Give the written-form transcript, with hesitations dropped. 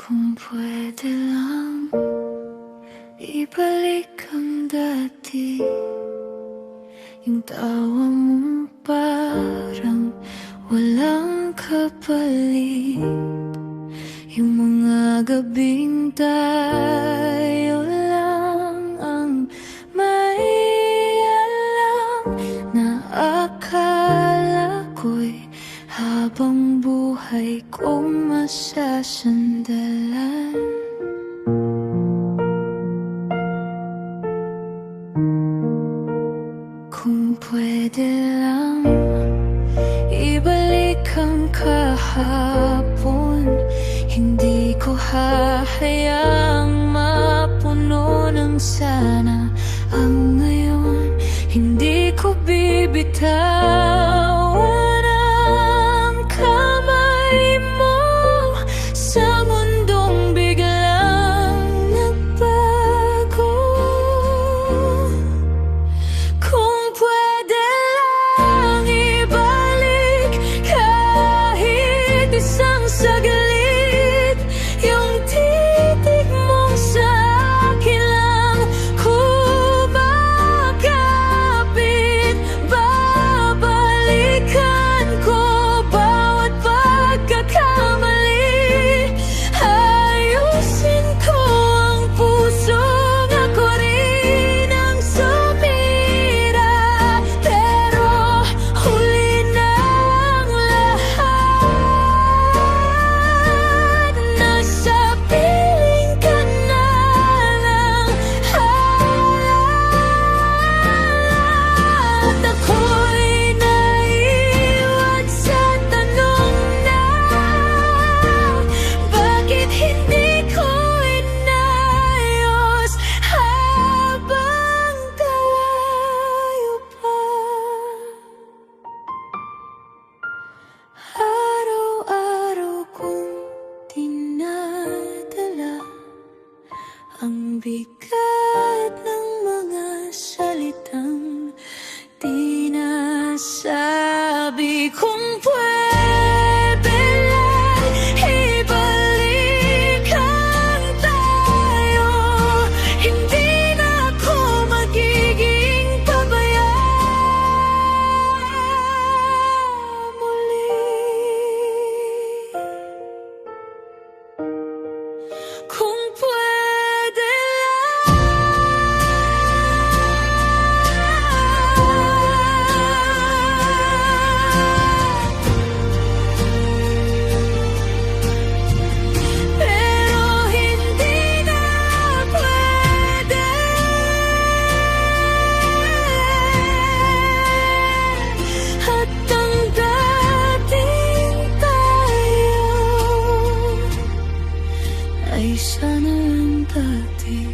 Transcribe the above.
Kung pwede lang ibalik ang dati, yung tawa mo parang walang kapalit, yung mga gabing tayo lang ang may alam, na akala ko'y habang buhay kong masasandalan. Kung pwede lang ibalik ang kahapon, hindi ko hahayaang mapuno ng sana ang ngayon. Hindi ko bibitawan ang kamay mo sa mundong biglang nagbago. Kung pwede lang ibalik kahit isang saglit, yung titig mong sa akin lang kumakapit. Babalikan ko bawat pagkakamali, ayusin ko ang pusong ako rin ang sumira. Pero huli na ang lahat, nasa piling ka na lang. At ako'y naiwan sa tanong na bakit hindi ko inayos habang tayo pa. Araw-araw kong dinadala ang bigat ng mga salitang di nasabi. Kung pwede lang ibalik ang tayo, hindi na ako magiging pabaya muli. Kung pwede pero hindi na pwede. At ang dating tayo ay sana lang dati.